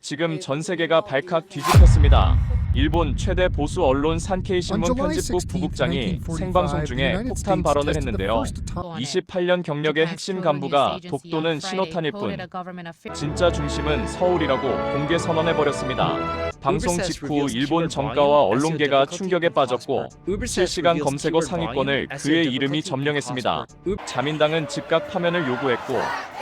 지금 전 세계가 발칵 뒤집혔습니다. 일본 최대 보수 언론 산케이 신문 편집국 부국장이 생방송 중에 폭탄 발언을 했는데요. 28년 경력의 핵심 간부가 독도는 신호탄일 뿐 진짜 중심은 서울이라고 공개 선언해버렸습니다. 방송 직후 일본 정가와 언론계가 충격에 빠졌고 실시간 검색어 상위권을 그의 이름이 점령했습니다. 자민당은 즉각 파면을 요구했고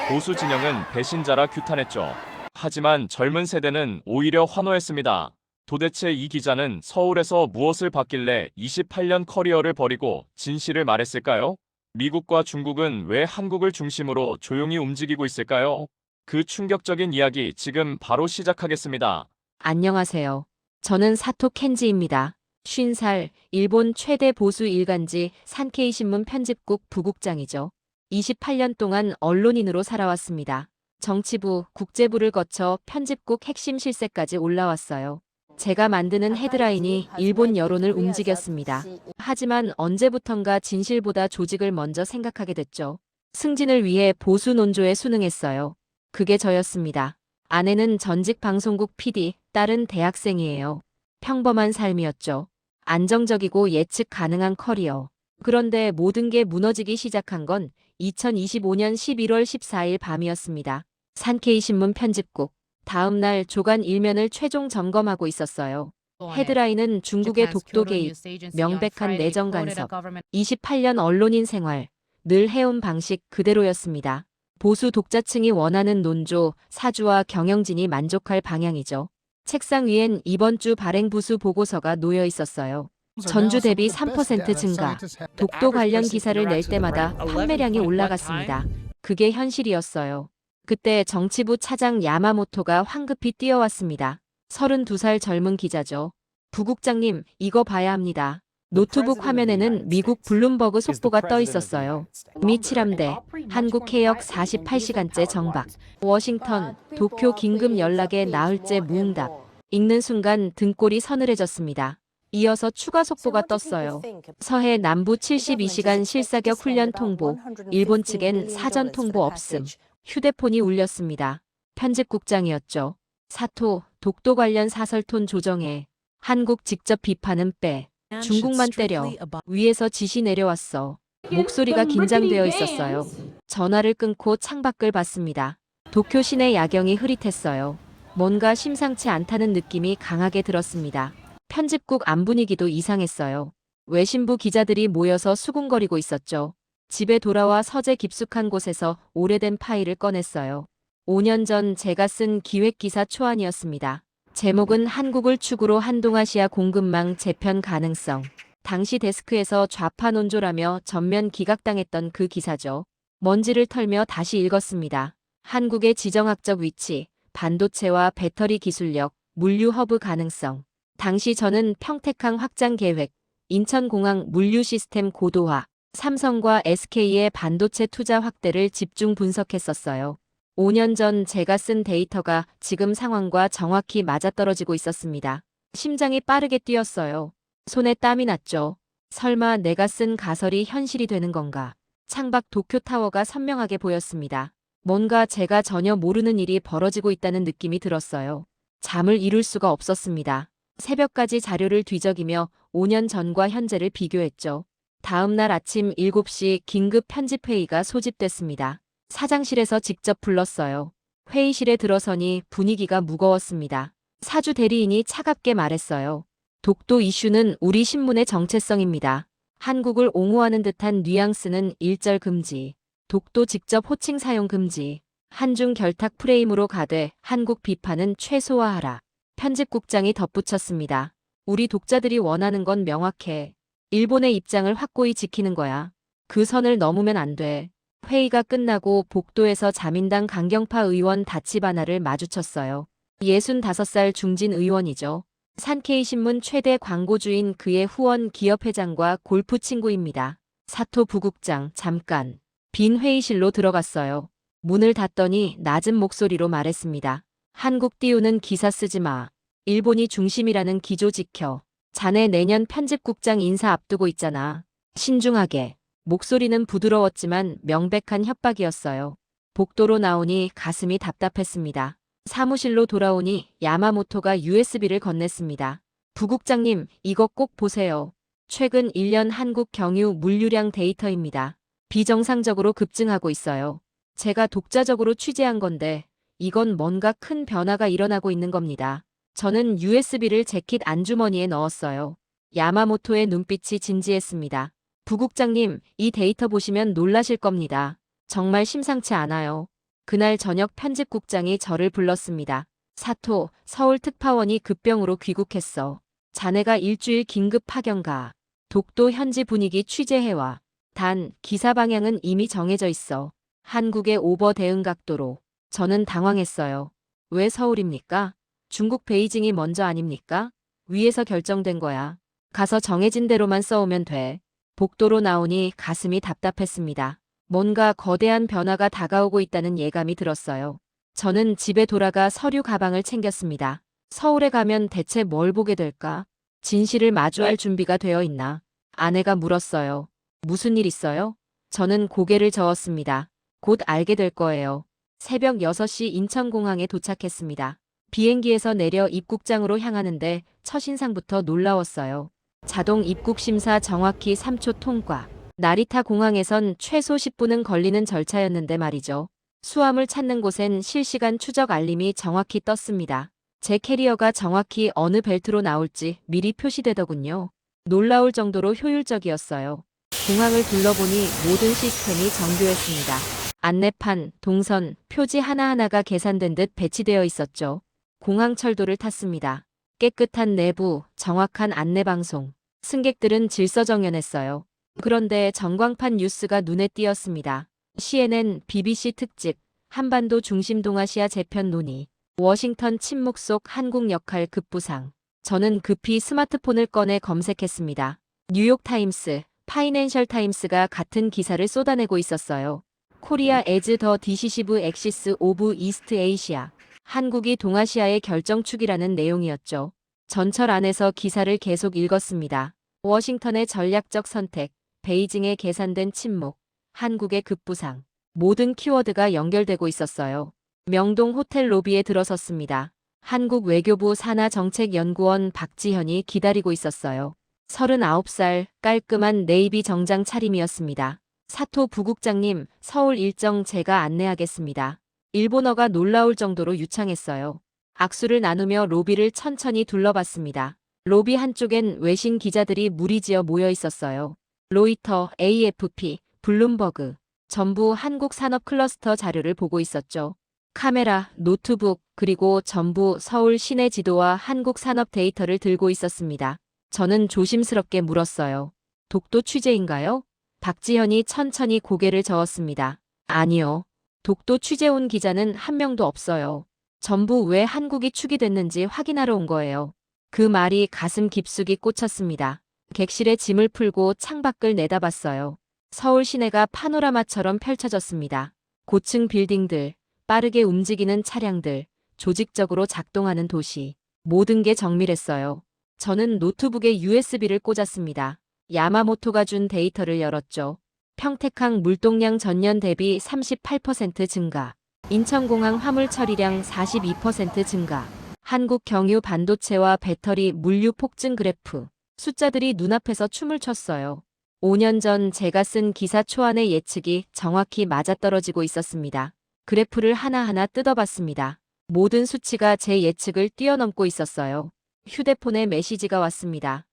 보수 진영은 배신자라 규탄했죠. 하지만 젊은 세대는 오히려 환호했습니다. 도대체 이 기자는 서울에서 무엇을 봤길래 28년 커리어를 버리고 진실을 말했을까요? 미국과 중국은 왜 한국을 중심으로 조용히 움직이고 있을까요? 그 충격적인 이야기 지금 바로 시작하겠습니다. 안녕하세요. 저는 사토 켄지입니다. 50살, 일본 최대 보수 일간지 산케이 신문 편집국 부국장이죠. 28년 동안 언론인으로 살아왔습니다. 정치부, 국제부를 거쳐 편집국 핵심 실세까지 올라왔어요. 제가 만드는 헤드라인이 일본 여론을 움직였습니다. 하지만 언제부턴가 진실보다 조직을 먼저 생각하게 됐죠. 승진을 위해 보수 논조에 순응했어요. 그게 저였습니다. 아내는 전직 방송국 PD, 딸은 대학생이에요. 평범한 삶이었죠. 안정적이고 예측 가능한 커리어. 그런데 모든 게 무너지기 시작한 건 2025년 11월 14일 밤이었습니다. 산케이 신문 편집국. 다음 날 조간 일면을 최종 점검하고 있었어요. 헤드라인은 중국의 독도 개입, 명백한 내정 간섭, 28년 언론인 생활, 늘 해온 방식 그대로였습니다. 보수 독자층이 원하는 논조, 사주와 경영진이 만족할 방향이죠. 책상 위엔 이번 주 발행부수 보고서가 놓여 있었어요. 전주 대비 3% 증가, 독도 관련 기사를 낼 때마다 판매량이 올라갔습니다. 그게 현실이었어요. 그때 정치부 차장 야마모토가 황급히 뛰어왔습니다. 32살 젊은 기자죠. 부국장님, 이거 봐야 합니다. 노트북 화면에는 미국 블룸버그 속보가 떠 있었어요. 미칠함대, 한국 해역 48시간째 정박. 워싱턴, 도쿄 긴급 연락에 나흘째 무응답. 읽는 순간 등골이 서늘해졌습니다. 이어서 추가 속보가 떴어요. 서해 남부 72시간 실사격 훈련 통보. 일본 측엔 사전 통보 없음. 휴대폰이 울렸습니다. 편집국장이었죠. 사토, 독도 관련 사설톤 조정해. 한국 직접 비판은 빼. 중국만 때려. 위에서 지시 내려왔어. 목소리가 긴장되어 있었어요. 전화를 끊고 창밖을 봤습니다. 도쿄 시내 야경이 흐릿했어요. 뭔가 심상치 않다는 느낌이 강하게 들었습니다. 편집국 안 분위기도 이상했어요. 외신부 기자들이 모여서 수군거리고 있었죠. 집에 돌아와 서재 깊숙한 곳에서 오래된 파일을 꺼냈어요. 5년 전 제가 쓴 기획기사 초안이었습니다. 제목은 한국을 축으로 한동아시아 공급망 재편 가능성. 당시 데스크에서 좌파 논조라며 전면 기각당했던 그 기사죠. 먼지를 털며 다시 읽었습니다. 한국의 지정학적 위치, 반도체와 배터리 기술력, 물류 허브 가능성. 당시 저는 평택항 확장 계획, 인천공항 물류 시스템 고도화, 삼성과 SK의 반도체 투자 확대를 집중 분석했었어요. 5년 전 제가 쓴 데이터가 지금 상황과 정확히 맞아떨어지고 있었습니다. 심장이 빠르게 뛰었어요. 손에 땀이 났죠. 설마 내가 쓴 가설이 현실이 되는 건가? 창밖 도쿄타워가 선명하게 보였습니다. 뭔가 제가 전혀 모르는 일이 벌어지고 있다는 느낌이 들었어요. 잠을 이룰 수가 없었습니다. 새벽까지 자료를 뒤적이며 5년 전과 현재를 비교했죠. 다음 날 아침 7시 긴급 편집회의가 소집됐습니다. 사장실에서 직접 불렀어요. 회의실에 들어서니 분위기가 무거웠습니다. 사주 대리인이 차갑게 말했어요. 독도 이슈는 우리 신문의 정체성입니다. 한국을 옹호하는 듯한 뉘앙스는 일절 금지. 독도 직접 호칭 사용 금지. 한중 결탁 프레임으로 가되 한국 비판은 최소화하라. 편집국장이 덧붙였습니다. 우리 독자들이 원하는 건 명확해. 일본의 입장을 확고히 지키는 거야. 그 선을 넘으면 안 돼. 회의가 끝나고 복도에서 자민당 강경파 의원 다치바나를 마주쳤어요. 65살 중진 의원이죠. 산케이 신문 최대 광고주인 그의 후원 기업회장과 골프 친구입니다. 사토 부국장, 잠깐. 빈 회의실로 들어갔어요. 문을 닫더니 낮은 목소리로 말했습니다. 한국 띄우는 기사 쓰지 마. 일본이 중심이라는 기조 지켜. 자네 내년 편집국장 인사 앞두고 있잖아. 신중하게. 목소리는 부드러웠지만 명백한 협박이었어요. 복도로 나오니 가슴이 답답했습니다. 사무실로 돌아오니 야마모토가 USB를 건넸습니다. 부국장님, 이거 꼭 보세요. 최근 1년 한국 경유 물류량 데이터입니다. 비정상적으로 급증하고 있어요. 제가 독자적으로 취재한 건데 이건 뭔가 큰 변화가 일어나고 있는 겁니다. 저는 USB를 재킷 안주머니에 넣었어요. 야마모토의 눈빛이 진지했습니다. 부국장님, 이 데이터 보시면 놀라실 겁니다. 정말 심상치 않아요. 그날 저녁 편집국장이 저를 불렀습니다. 사토, 서울 특파원이 급병으로 귀국했어. 자네가 일주일 긴급 파견 가. 독도 현지 분위기 취재해와. 단, 기사 방향은 이미 정해져 있어. 한국의 오버 대응 각도로. 저는 당황했어요. 왜 서울입니까? 중국 베이징이 먼저 아닙니까? 위에서 결정된 거야. 가서 정해진 대로만 써오면 돼. 복도로 나오니 가슴이 답답했습니다. 뭔가 거대한 변화가 다가오고 있다는 예감이 들었어요. 저는 집에 돌아가 서류 가방을 챙겼습니다. 서울에 가면 대체 뭘 보게 될까? 진실을 마주할 준비가 되어 있나? 아내가 물었어요. 무슨 일 있어요? 저는 고개를 저었습니다. 곧 알게 될 거예요. 새벽 6시 인천공항에 도착했습니다. 비행기에서 내려 입국장으로 향하는데 첫인상부터 놀라웠어요. 자동 입국 심사 정확히 3초 통과. 나리타 공항에선 최소 10분은 걸리는 절차였는데 말이죠. 수함을 찾는 곳엔 실시간 추적 알림이 정확히 떴습니다. 제 캐리어가 정확히 어느 벨트로 나올지 미리 표시되더군요. 놀라울 정도로 효율적이었어요. 공항을 둘러보니 모든 시스템이 정교했습니다. 안내판, 동선, 표지 하나하나가 계산된 듯 배치되어 있었죠. 공항 철도를 탔습니다. 깨끗한 내부, 정확한 안내방송. 승객들은 질서정연했어요. 그런데 전광판 뉴스가 눈에 띄었습니다. CNN, BBC 특집, 한반도 중심 동아시아 재편 논의, 워싱턴 침묵 속 한국 역할 급부상. 저는 급히 스마트폰을 꺼내 검색했습니다. 뉴욕타임스, 파이낸셜 타임스가 같은 기사를 쏟아내고 있었어요. 코리아 에즈 더 디시시브 엑시스 오브 이스트 에이시아. 한국이 동아시아의 결정축이라는 내용이었죠. 전철 안에서 기사를 계속 읽었습니다. 워싱턴의 전략적 선택, 베이징의 계산된 침묵, 한국의 급부상. 모든 키워드가 연결되고 있었어요. 명동 호텔 로비에 들어섰습니다. 한국 외교부 산하정책연구원 박지현이 기다리고 있었어요. 39살, 깔끔한 네이비 정장 차림이었습니다. 사토 부국장님, 서울 일정 제가 안내하겠습니다. 일본어가 놀라울 정도로 유창했어요. 악수를 나누며 로비를 천천히 둘러봤습니다. 로비 한쪽엔 외신 기자들이 무리지어 모여 있었어요. 로이터, AFP, 블룸버그. 전부 한국 산업 클러스터 자료를 보고 있었죠. 카메라, 노트북, 그리고 전부 서울 시내 지도와 한국 산업 데이터를 들고 있었습니다. 저는 조심스럽게 물었어요. 독도 취재인가요? 박지현이 천천히 고개를 저었습니다. 아니요. 독도 취재 온 기자는 한 명도 없어요. 전부 왜 한국이 축이 됐는지 확인하러 온 거예요. 그 말이 가슴 깊숙이 꽂혔습니다. 객실에 짐을 풀고 창밖을 내다봤어요. 서울 시내가 파노라마처럼 펼쳐졌습니다. 고층 빌딩들, 빠르게 움직이는 차량들, 조직적으로 작동하는 도시. 모든 게 정밀했어요. 저는 노트북에 USB를 꽂았습니다. 야마모토가 준 데이터를 열었죠. 평택항 물동량 전년 대비 38% 증가. 인천공항 화물 처리량 42% 증가. 한국 경유 반도체와 배터리 물류 폭증 그래프. 숫자들이 눈앞에서 춤을 췄어요. 5년 전 제가 쓴 기사 초안의 예측이 정확히 맞아떨어지고 있었습니다. 그래프를 하나하나 뜯어봤습니다. 모든 수치가 제 예측을 뛰어넘고 있었어요. 휴대폰에 메시지가 왔습니다.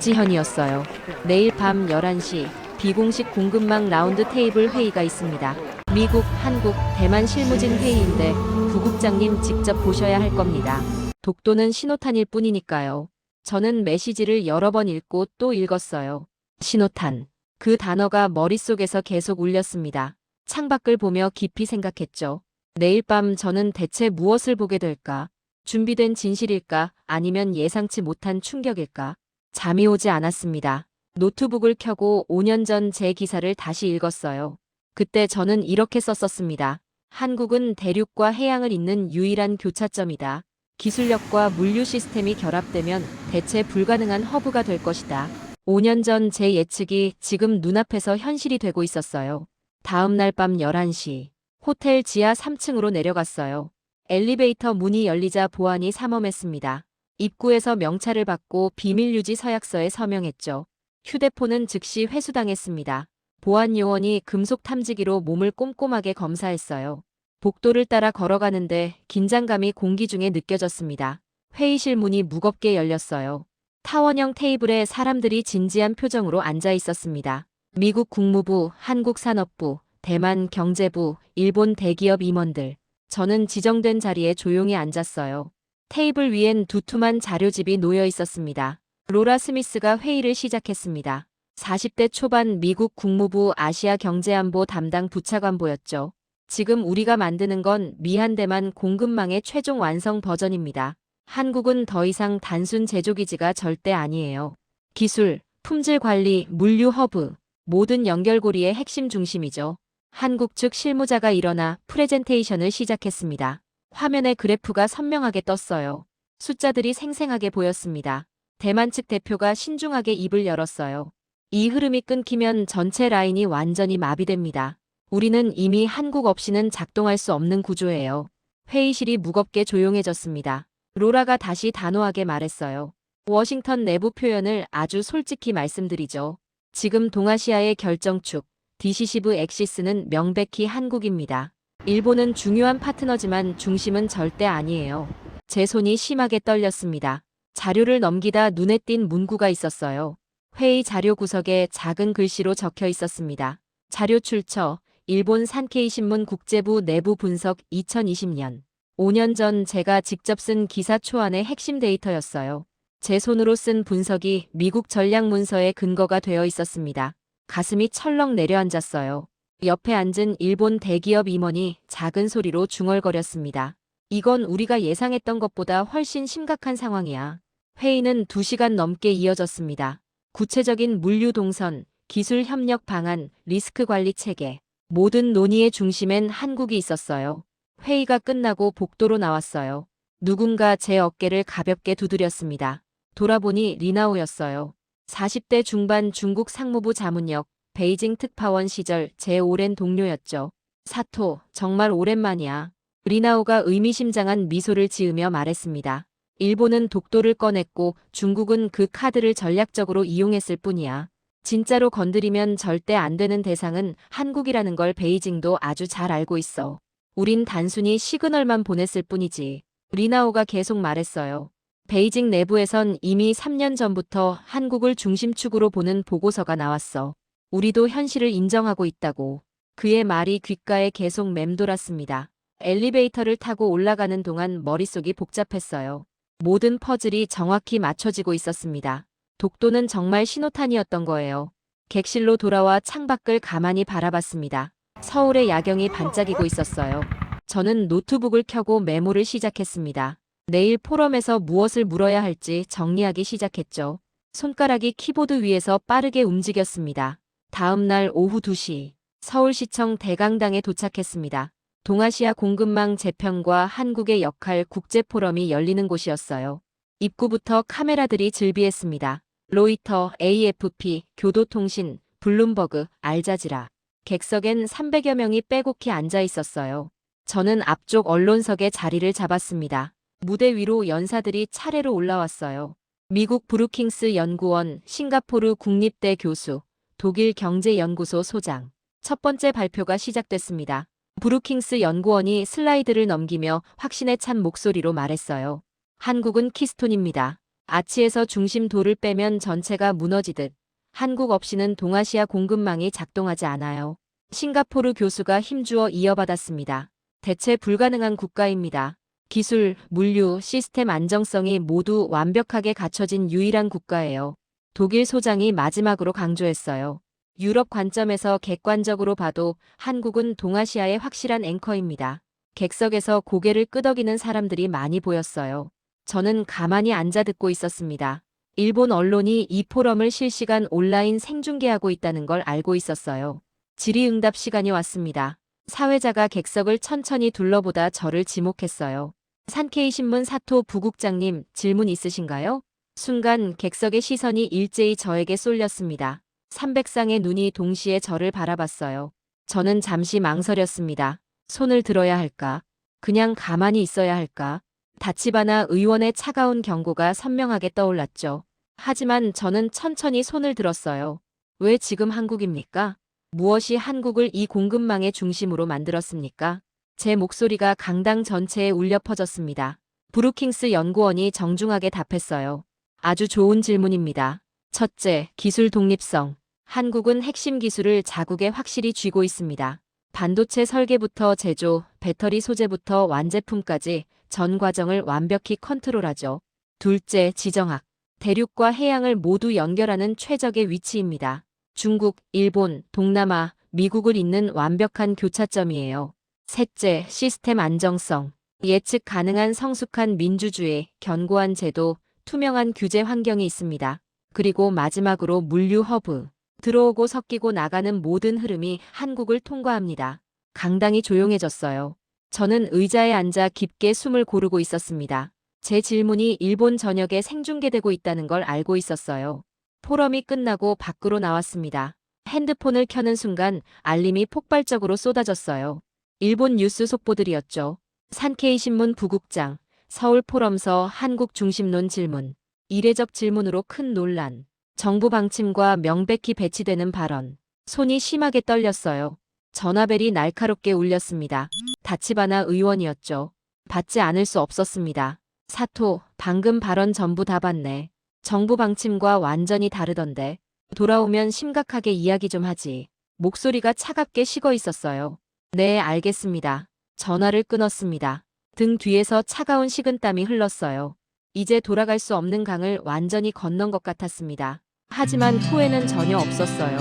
박지현이었어요. 내일 밤 11시 비공식 공급망 라운드 테이블 회의가 있습니다. 미국, 한국, 대만 실무진 회의인데 부국장님 직접 보셔야 할 겁니다. 독도는 신호탄일 뿐이니까요. 저는 메시지를 여러 번 읽고 또 읽었어요. 신호탄. 그 단어가 머릿속에서 계속 울렸습니다. 창밖을 보며 깊이 생각했죠. 내일 밤 저는 대체 무엇을 보게 될까? 준비된 진실일까? 아니면 예상치 못한 충격일까? 잠이 오지 않았습니다. 노트북을 켜고 5년 전 제 기사를 다시 읽었어요. 그때 저는 이렇게 썼었습니다. 한국은 대륙과 해양을 잇는 유일한 교차점이다. 기술력과 물류 시스템이 결합되면 대체 불가능한 허브가 될 것이다. 5년 전 제 예측이 지금 눈앞에서 현실이 되고 있었어요. 다음 날 밤 11시. 호텔 지하 3층으로 내려갔어요. 엘리베이터 문이 열리자 보안이 삼엄했습니다. 입구에서 명찰을 받고 비밀유지 서약서에 서명했죠. 휴대폰은 즉시 회수당했습니다. 보안 요원이 금속 탐지기로 몸을 꼼꼼하게 검사했어요. 복도를 따라 걸어가는데 긴장감이 공기 중에 느껴졌습니다. 회의실 문이 무겁게 열렸어요. 타원형 테이블에 사람들이 진지한 표정으로 앉아 있었습니다. 미국 국무부, 한국 산업부, 대만 경제부, 일본 대기업 임원들. 저는 지정된 자리에 조용히 앉았어요. 테이블 위엔 두툼한 자료집이 놓여 있었습니다. 로라 스미스가 회의를 시작했습니다. 40대 초반 미국 국무부 아시아 경제안보 담당 부차관보였죠. 지금 우리가 만드는 건 미한대만 공급망의 최종 완성 버전입니다. 한국은 더 이상 단순 제조기지가 절대 아니에요. 기술, 품질 관리, 물류 허브, 모든 연결고리의 핵심 중심이죠. 한국 측 실무자가 일어나 프레젠테이션을 시작했습니다. 화면에 그래프가 선명하게 떴어요. 숫자들이 생생하게 보였습니다. 대만 측 대표가 신중하게 입을 열었어요. 이 흐름이 끊기면 전체 라인이 완전히 마비됩니다. 우리는 이미 한국 없이는 작동할 수 없는 구조예요. 회의실이 무겁게 조용해졌습니다. 로라가 다시 단호하게 말했어요. 워싱턴 내부 표현을 아주 솔직히 말씀드리죠. 지금 동아시아의 결정축, 디시시브 엑시스는 명백히 한국입니다. 일본은 중요한 파트너지만 중심은 절대 아니에요. 제 손이 심하게 떨렸습니다. 자료를 넘기다 눈에 띈 문구가 있었어요. 회의 자료 구석에 작은 글씨로 적혀 있었습니다. 자료 출처, 일본 산케이 신문 국제부 내부 분석 2020년. 5년 전 제가 직접 쓴 기사 초안의 핵심 데이터였어요. 제 손으로 쓴 분석이 미국 전략 문서에 근거가 되어 있었습니다. 가슴이 철렁 내려앉았어요. 옆에 앉은 일본 대기업 임원이 작은 소리로 중얼거렸습니다. 이건 우리가 예상했던 것보다 훨씬 심각한 상황이야. 회의는 2시간 넘게 이어졌습니다. 구체적인 물류 동선, 기술 협력 방안, 리스크 관리 체계. 모든 논의의 중심엔 한국이 있었어요. 회의가 끝나고 복도로 나왔어요. 누군가 제 어깨를 가볍게 두드렸습니다. 돌아보니 리나오였어요. 40대 중반 중국 상무부 자문역, 베이징 특파원 시절 제 오랜 동료였죠. 사토, 정말 오랜만이야. 리나오가 의미심장한 미소를 지으며 말했습니다. 일본은 독도를 꺼냈고 중국은 그 카드를 전략적으로 이용했을 뿐이야. 진짜로 건드리면 절대 안 되는 대상은 한국이라는 걸 베이징도 아주 잘 알고 있어. 우린 단순히 시그널만 보냈을 뿐이지. 리나오가 계속 말했어요. 베이징 내부에선 이미 3년 전부터 한국을 중심축으로 보는 보고서가 나왔어. 우리도 현실을 인정하고 있다고. 그의 말이 귓가에 계속 맴돌았습니다. 엘리베이터를 타고 올라가는 동안 머릿속이 복잡했어요. 모든 퍼즐이 정확히 맞춰지고 있었습니다. 독도는 정말 신호탄이었던 거예요. 객실로 돌아와 창밖을 가만히 바라봤습니다. 서울의 야경이 반짝이고 있었어요. 저는 노트북을 켜고 메모를 시작했습니다. 내일 포럼에서 무엇을 물어야 할지 정리하기 시작했죠. 손가락이 키보드 위에서 빠르게 움직였습니다. 다음 날 오후 2시, 서울시청 대강당에 도착했습니다. 동아시아 공급망 재편과 한국의 역할 국제포럼이 열리는 곳이었어요. 입구부터 카메라들이 즐비했습니다. 로이터, AFP, 교도통신, 블룸버그, 알자지라. 객석엔 300여 명이 빼곡히 앉아 있었어요. 저는 앞쪽 언론석에 자리를 잡았습니다. 무대 위로 연사들이 차례로 올라왔어요. 미국 브루킹스 연구원, 싱가포르 국립대 교수, 독일 경제연구소 소장. 첫 번째 발표가 시작됐습니다. 브루킹스 연구원이 슬라이드를 넘기며 확신에 찬 목소리로 말했어요. 한국은 키스톤입니다. 아치에서 중심 돌을 빼면 전체가 무너지듯 한국 없이는 동아시아 공급망이 작동하지 않아요. 싱가포르 교수가 힘주어 이어받았습니다. 대체 불가능한 국가입니다. 기술, 물류, 시스템 안정성이 모두 완벽하게 갖춰진 유일한 국가예요. 독일 소장이 마지막으로 강조했어요. 유럽 관점에서 객관적으로 봐도 한국은 동아시아의 확실한 앵커입니다. 객석에서 고개를 끄덕이는 사람들이 많이 보였어요. 저는 가만히 앉아 듣고 있었습니다. 일본 언론이 이 포럼을 실시간 온라인 생중계하고 있다는 걸 알고 있었어요. 질의응답 시간이 왔습니다. 사회자가 객석을 천천히 둘러보다 저를 지목했어요. 산케이 신문 사토 부국장님, 질문 있으신가요? 순간 객석의 시선이 일제히 저에게 쏠렸습니다. 300쌍의 눈이 동시에 저를 바라봤어요. 저는 잠시 망설였습니다. 손을 들어야 할까? 그냥 가만히 있어야 할까? 다치바나 의원의 차가운 경고가 선명하게 떠올랐죠. 하지만 저는 천천히 손을 들었어요. 왜 지금 한국입니까? 무엇이 한국을 이 공급망의 중심으로 만들었습니까? 제 목소리가 강당 전체에 울려 퍼졌습니다. 브루킹스 연구원이 정중하게 답했어요. 아주 좋은 질문입니다. 첫째, 기술 독립성. 한국은 핵심 기술을 자국에 확실히 쥐고 있습니다. 반도체 설계부터 제조, 배터리 소재부터 완제품까지 전 과정을 완벽히 컨트롤하죠. 둘째, 지정학. 대륙과 해양을 모두 연결하는 최적의 위치입니다. 중국, 일본, 동남아, 미국을 잇는 완벽한 교차점이에요. 셋째, 시스템 안정성. 예측 가능한 성숙한 민주주의, 견고한 제도, 투명한 규제 환경이 있습니다. 그리고 마지막으로 물류 허브. 들어오고 섞이고 나가는 모든 흐름이 한국을 통과합니다. 강당이 조용해졌어요. 저는 의자에 앉아 깊게 숨을 고르고 있었습니다. 제 질문이 일본 전역에 생중계되고 있다는 걸 알고 있었어요. 포럼이 끝나고 밖으로 나왔습니다. 핸드폰을 켜는 순간 알림이 폭발적으로 쏟아졌어요. 일본 뉴스 속보들이었죠. 산케이 신문 부국장, 서울 포럼서 한국 중심론 질문. 이례적 질문으로 큰 논란. 정부 방침과 명백히 배치되는 발언. 손이 심하게 떨렸어요. 전화벨이 날카롭게 울렸습니다. 다치바나 의원이었죠. 받지 않을 수 없었습니다. 사토, 방금 발언 전부 다 받네. 정부 방침과 완전히 다르던데. 돌아오면 심각하게 이야기 좀 하지. 목소리가 차갑게 식어 있었어요. 네, 알겠습니다. 전화를 끊었습니다. 등 뒤에서 차가운 식은땀이 흘렀어요. 이제 돌아갈 수 없는 강을 완전히 건넌 것 같았습니다. 하지만 후회는 전혀 없었어요.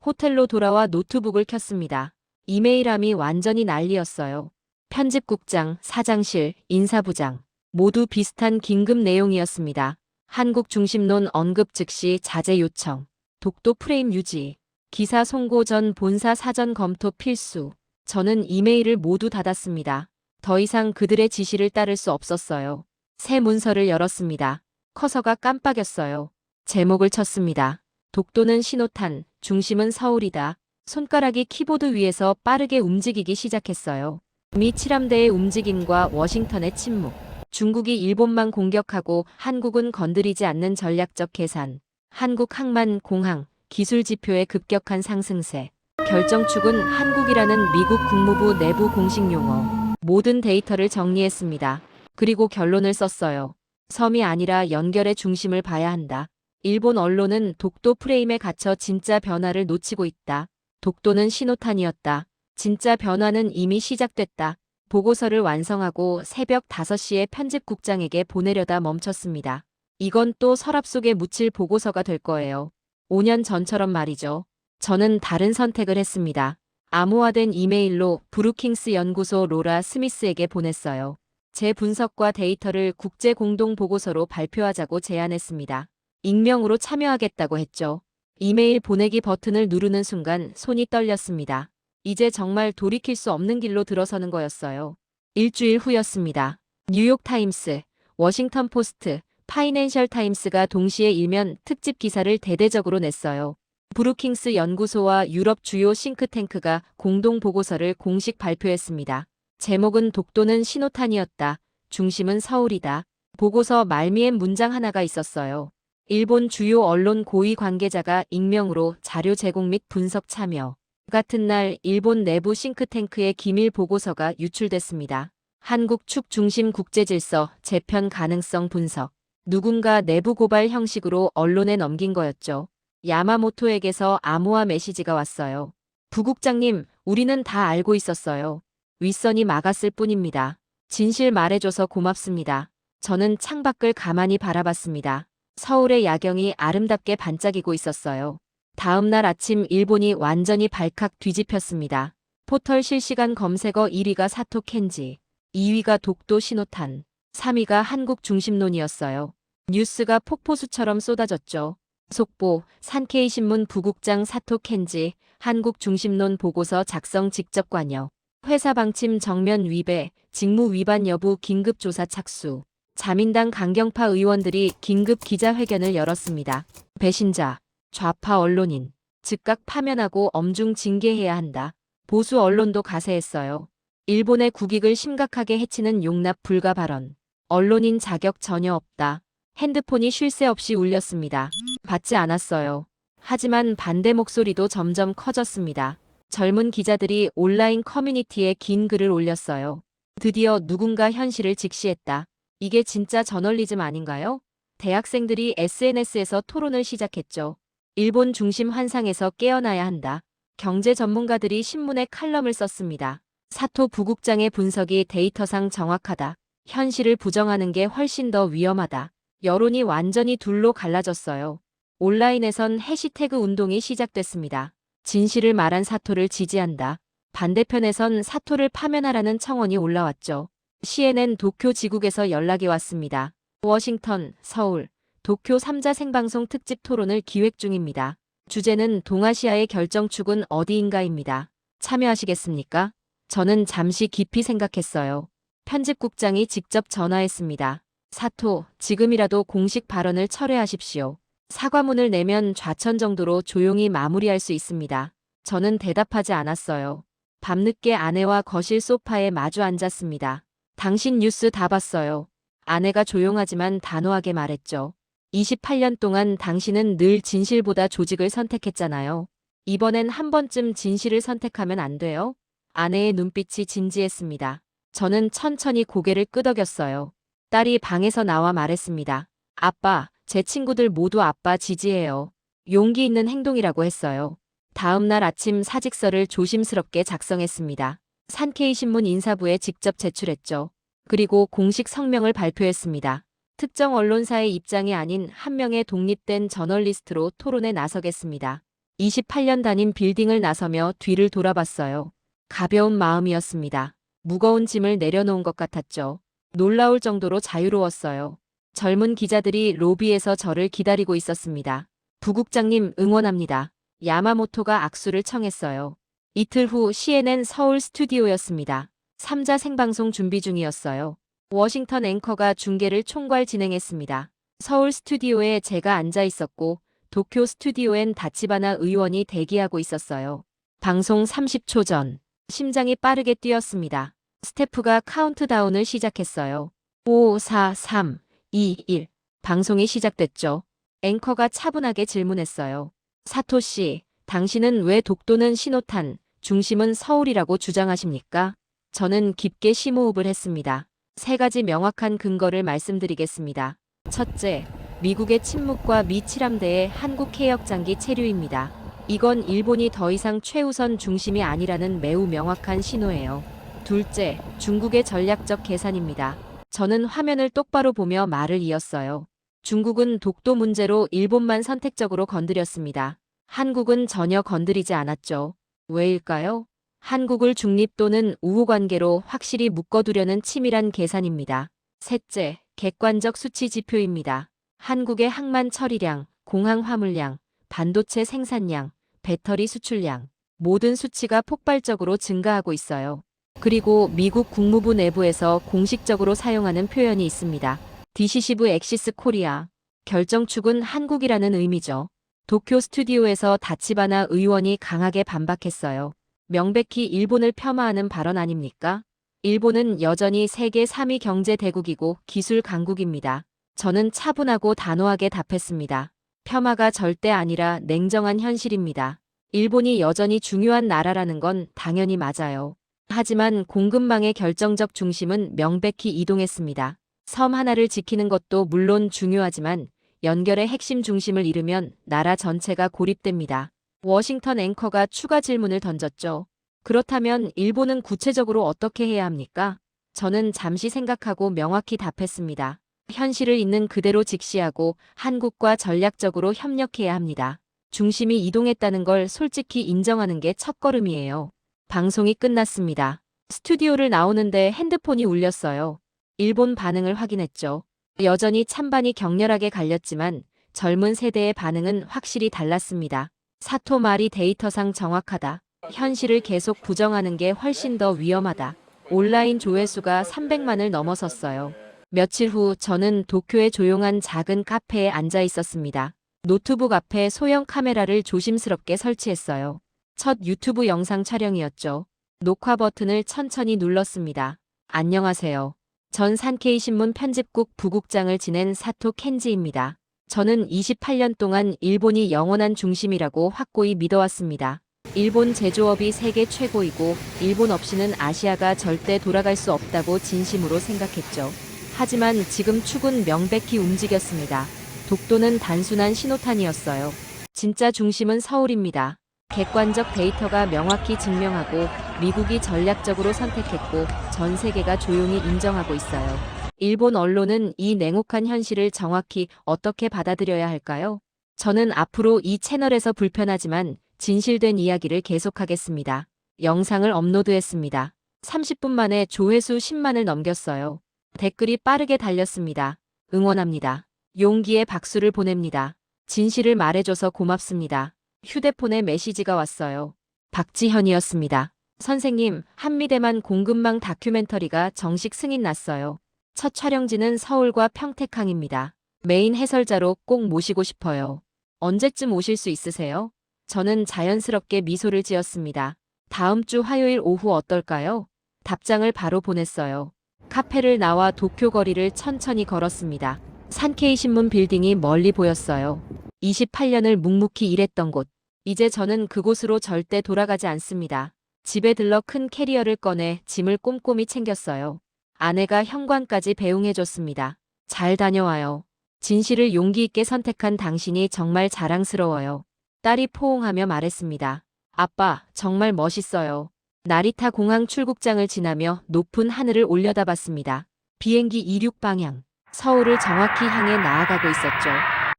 호텔로 돌아와 노트북을 켰습니다. 이메일함이 완전히 난리였어요. 편집국장, 사장실, 인사부장. 모두 비슷한 긴급 내용이었습니다. 한국 중심론 언급 즉시 자제 요청. 독도 프레임 유지. 기사 송고 전 본사 사전 검토 필수. 저는 이메일을 모두 닫았습니다. 더 이상 그들의 지시를 따를 수 없었어요. 새 문서를 열었습니다. 커서가 깜빡였어요. 제목을 쳤습니다. 독도는 신호탄, 중심은 서울이다. 손가락이 키보드 위에서 빠르게 움직이기 시작했어요. 미 칠함대의 움직임과 워싱턴의 침묵. 중국이 일본만 공격하고 한국은 건드리지 않는 전략적 계산. 한국 항만, 공항, 기술 지표의 급격한 상승세. 결정축은 한국이라는 미국 국무부 내부 공식 용어. 모든 데이터를 정리했습니다. 그리고 결론을 썼어요. 섬이 아니라 연결의 중심을 봐야 한다. 일본 언론은 독도 프레임에 갇혀 진짜 변화를 놓치고 있다. 독도는 신호탄이었다. 진짜 변화는 이미 시작됐다. 보고서를 완성하고 새벽 5시에 편집국장에게 보내려다 멈췄습니다. 이건 또 서랍 속에 묻힐 보고서가 될 거예요. 5년 전처럼 말이죠. 저는 다른 선택을 했습니다. 암호화된 이메일로 브루킹스 연구소 로라 스미스에게 보냈어요. 제 분석과 데이터를 국제 공동 보고서로 발표하자고 제안했습니다. 익명으로 참여하겠다고 했죠. 이메일 보내기 버튼을 누르는 순간 손이 떨렸습니다. 이제 정말 돌이킬 수 없는 길로 들어서는 거였어요. 일주일 후였습니다. 뉴욕타임스, 워싱턴 포스트, 파이낸셜 타임스가 동시에 일면 특집 기사를 대대적으로 냈어요. 브루킹스 연구소와 유럽 주요 싱크탱크가 공동 보고서를 공식 발표했습니다. 제목은 독도는 신호탄이었다. 중심은 서울이다. 보고서 말미엔 문장 하나가 있었어요. 일본 주요 언론 고위 관계자가 익명으로 자료 제공 및 분석 참여. 같은 날 일본 내부 싱크탱크의 기밀 보고서가 유출됐습니다. 한국 축 중심 국제질서 재편 가능성 분석. 누군가 내부 고발 형식으로 언론에 넘긴 거였죠. 야마모토에게서 암호화 메시지가 왔어요. 부국장님, 우리는 다 알고 있었어요. 윗선이 막았을 뿐입니다. 진실 말해줘서 고맙습니다. 저는 창밖을 가만히 바라봤습니다. 서울의 야경이 아름답게 반짝이고 있었어요. 다음 날 아침 일본이 완전히 발칵 뒤집혔습니다. 포털 실시간 검색어 1위가 사토 켄지, 2위가 독도 신호탄, 3위가 한국 중심론이었어요. 뉴스가 폭포수처럼 쏟아졌죠. 속보, 산케이 신문 부국장 사토 켄지, 한국 중심론 보고서 작성 직접 관여. 회사 방침 정면 위배, 직무 위반 여부 긴급 조사 착수. 자민당 강경파 의원들이 긴급 기자회견을 열었습니다. 배신자, 좌파 언론인, 즉각 파면하고 엄중 징계해야 한다. 보수 언론도 가세했어요. 일본의 국익을 심각하게 해치는 용납 불가 발언. 언론인 자격 전혀 없다. 핸드폰이 쉴 새 없이 울렸습니다. 받지 않았어요. 하지만 반대 목소리도 점점 커졌습니다. 젊은 기자들이 온라인 커뮤니티에 긴 글을 올렸어요. 드디어 누군가 현실을 직시했다. 이게 진짜 저널리즘 아닌가요? 대학생들이 SNS에서 토론을 시작했죠. 일본 중심 환상에서 깨어나야 한다. 경제 전문가들이 신문에 칼럼을 썼습니다. 사토 부국장의 분석이 데이터상 정확하다. 현실을 부정하는 게 훨씬 더 위험하다. 여론이 완전히 둘로 갈라졌어요. 온라인에선 해시태그 운동이 시작됐습니다. 진실을 말한 사토를 지지한다. 반대편에선 사토를 파면하라는 청원이 올라왔죠. CNN 도쿄 지국에서 연락이 왔습니다. 워싱턴, 서울, 도쿄 3자 생방송 특집 토론을 기획 중입니다. 주제는 동아시아의 결정축은 어디인가입니다. 참여하시겠습니까? 저는 잠시 깊이 생각했어요. 편집국장이 직접 전화했습니다. 사토, 지금이라도 공식 발언을 철회하십시오. 사과문을 내면 좌천 정도로 조용히 마무리할 수 있습니다. 저는 대답하지 않았어요. 밤늦게 아내와 거실 소파에 마주 앉았습니다. 당신 뉴스 다 봤어요. 아내가 조용하지만 단호하게 말했죠. 28년 동안 당신은 늘 진실보다 조직을 선택했잖아요. 이번엔 한 번쯤 진실을 선택하면 안 돼요? 아내의 눈빛이 진지했습니다. 저는 천천히 고개를 끄덕였어요. 딸이 방에서 나와 말했습니다. 아빠, 제 친구들 모두 아빠 지지해요. 용기 있는 행동이라고 했어요. 다음 날 아침 사직서를 조심스럽게 작성했습니다. 산케이 신문 인사부에 직접 제출했죠. 그리고 공식 성명을 발표했습니다. 특정 언론사의 입장이 아닌 한 명의 독립된 저널리스트로 토론에 나서겠습니다. 28년 다닌 빌딩을 나서며 뒤를 돌아봤어요. 가벼운 마음이었습니다. 무거운 짐을 내려놓은 것 같았죠. 놀라울 정도로 자유로웠어요. 젊은 기자들이 로비에서 저를 기다리고 있었습니다. 부국장님 응원합니다. 야마모토가 악수를 청했어요. 이틀 후 CNN 서울 스튜디오였습니다. 3자 생방송 준비 중이었어요. 워싱턴 앵커가 중계를 총괄 진행했습니다. 서울 스튜디오에 제가 앉아 있었고 도쿄 스튜디오엔 다치바나 의원이 대기하고 있었어요. 방송 30초 전 심장이 빠르게 뛰었습니다. 스태프가 카운트다운을 시작했어요. 5, 4, 3, 2, 1. 방송이 시작됐죠. 앵커가 차분하게 질문했어요. 사토 씨, 당신은 왜 독도는 신호탄, 중심은 서울이라고 주장하십니까? 저는 깊게 심호흡을 했습니다. 3가지 명확한 근거를 말씀드리겠습니다. 첫째, 미국의 침묵과 미 칠함대의 한국 해역장기 체류입니다. 이건 일본이 더 이상 최우선 중심이 아니라는 매우 명확한 신호예요. 둘째, 중국의 전략적 계산입니다. 저는 화면을 똑바로 보며 말을 이었어요. 중국은 독도 문제로 일본만 선택적으로 건드렸습니다. 한국은 전혀 건드리지 않았죠. 왜일까요? 한국을 중립 또는 우호 관계로 확실히 묶어두려는 치밀한 계산입니다. 셋째, 객관적 수치 지표입니다. 한국의 항만 처리량, 공항 화물량, 반도체 생산량, 배터리 수출량, 모든 수치가 폭발적으로 증가하고 있어요. 그리고 미국 국무부 내부에서 공식적으로 사용하는 표현이 있습니다. 디시시브 엑시스 코리아. 결정축은 한국이라는 의미죠. 도쿄 스튜디오에서 다치바나 의원이 강하게 반박했어요. 명백히 일본을 폄하하는 발언 아닙니까? 일본은 여전히 세계 3위 경제 대국이고 기술 강국입니다. 저는 차분하고 단호하게 답했습니다. 폄하가 절대 아니라 냉정한 현실입니다. 일본이 여전히 중요한 나라라는 건 당연히 맞아요. 하지만 공급망의 결정적 중심은 명백히 이동했습니다. 섬 하나를 지키는 것도 물론 중요하지만 연결의 핵심 중심을 잃으면 나라 전체가 고립됩니다. 워싱턴 앵커가 추가 질문을 던졌죠. 그렇다면 일본은 구체적으로 어떻게 해야 합니까? 저는 잠시 생각하고 명확히 답했습니다. 현실을 있는 그대로 직시하고 한국과 전략적으로 협력해야 합니다. 중심이 이동했다는 걸 솔직히 인정하는 게 첫걸음이에요. 방송이 끝났습니다. 스튜디오를 나오는데 핸드폰이 울렸어요. 일본 반응을 확인했죠. 여전히 찬반이 격렬하게 갈렸지만 젊은 세대의 반응은 확실히 달랐습니다. 사토 말이 데이터상 정확하다. 현실을 계속 부정하는 게 훨씬 더 위험하다. 온라인 조회수가 300만을 넘어섰어요. 며칠 후 저는 도쿄의 조용한 작은 카페에 앉아 있었습니다. 노트북 앞에 소형 카메라를 조심스럽게 설치했어요. 첫 유튜브 영상 촬영이었죠. 녹화 버튼을 천천히 눌렀습니다. 안녕하세요. 전 산케이신문 편집국 부국장을 지낸 사토 켄지입니다. 저는 28년 동안 일본이 영원한 중심이라고 확고히 믿어왔습니다. 일본 제조업이 세계 최고이고 일본 없이는 아시아가 절대 돌아갈 수 없다고 진심으로 생각했죠. 하지만 지금 축은 명백히 움직였습니다. 독도는 단순한 신호탄이었어요. 진짜 중심은 서울입니다. 객관적 데이터가 명확히 증명하고 미국이 전략적으로 선택했고 전 세계가 조용히 인정하고 있어요. 일본 언론은 이 냉혹한 현실을 정확히 어떻게 받아들여야 할까요? 저는 앞으로 이 채널에서 불편하지만 진실된 이야기를 계속하겠습니다. 영상을 업로드했습니다. 30분 만에 조회수 10만을 넘겼어요. 댓글이 빠르게 달렸습니다. 응원합니다. 용기의 박수를 보냅니다. 진실을 말해줘서 고맙습니다. 휴대폰에 메시지가 왔어요. 박지현이었습니다. 선생님, 한미대만 공급망 다큐멘터리가 정식 승인 났어요. 첫 촬영지는 서울과 평택항입니다. 메인 해설자로 꼭 모시고 싶어요. 언제쯤 오실 수 있으세요? 저는 자연스럽게 미소를 지었습니다. 다음 주 화요일 오후 어떨까요? 답장을 바로 보냈어요. 카페를 나와 도쿄 거리를 천천히 걸었습니다. 산케이 신문 빌딩이 멀리 보였어요. 28년을 묵묵히 일했던 곳. 이제 저는 그곳으로 절대 돌아가지 않습니다. 집에 들러 큰 캐리어를 꺼내 짐을 꼼꼼히 챙겼어요. 아내가 현관까지 배웅해줬습니다. 잘 다녀와요. 진실을 용기 있게 선택한 당신이 정말 자랑스러워요. 딸이 포옹하며 말했습니다. 아빠, 정말 멋있어요. 나리타 공항 출국장을 지나며 높은 하늘을 올려다봤습니다. 비행기 이륙 방향. 서울을 정확히 향해 나아가고 있었죠.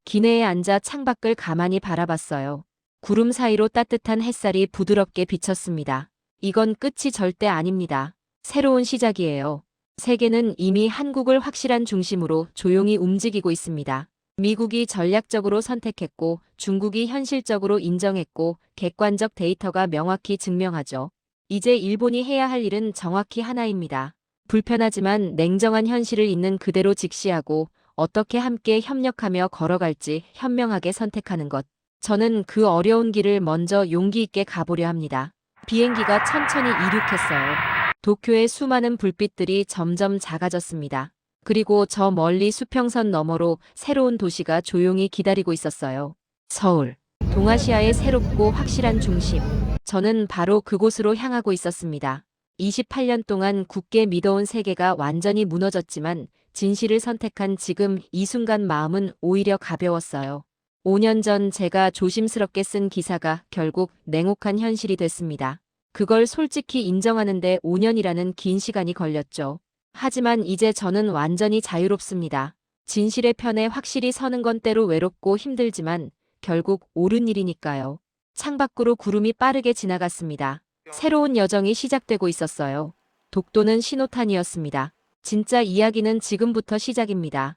기내에 앉아 창밖을 가만히 바라봤어요. 구름 사이로 따뜻한 햇살이 부드럽게 비쳤습니다. 이건 끝이 절대 아닙니다. 새로운 시작이에요. 세계는 이미 한국을 확실한 중심으로 조용히 움직이고 있습니다. 미국이 전략적으로 선택했고 중국이 현실적으로 인정했고 객관적 데이터가 명확히 증명하죠. 이제 일본이 해야 할 일은 정확히 하나입니다. 불편하지만 냉정한 현실을 있는 그대로 직시하고 어떻게 함께 협력하며 걸어갈지 현명하게 선택하는 것. 저는 그 어려운 길을 먼저 용기 있게 가보려 합니다. 비행기가 천천히 이륙했어요. 도쿄의 수많은 불빛들이 점점 작아졌습니다. 그리고 저 멀리 수평선 너머로 새로운 도시가 조용히 기다리고 있었어요. 서울. 동아시아의 새롭고 확실한 중심. 저는 바로 그곳으로 향하고 있었습니다. 28년 동안 굳게 믿어온 세계가 완전히 무너졌지만 진실을 선택한 지금 이 순간 마음은 오히려 가벼웠어요. 5년 전 제가 조심스럽게 쓴 기사가 결국 냉혹한 현실이 됐습니다. 그걸 솔직히 인정하는데 5년이라는 긴 시간이 걸렸죠. 하지만 이제 저는 완전히 자유롭습니다. 진실의 편에 확실히 서는 건 때로 외롭고 힘들지만 결국 옳은 일이니까요. 창밖으로 구름이 빠르게 지나갔습니다. 새로운 여정이 시작되고 있었어요. 독도는 신호탄이었습니다. 진짜 이야기는 지금부터 시작입니다.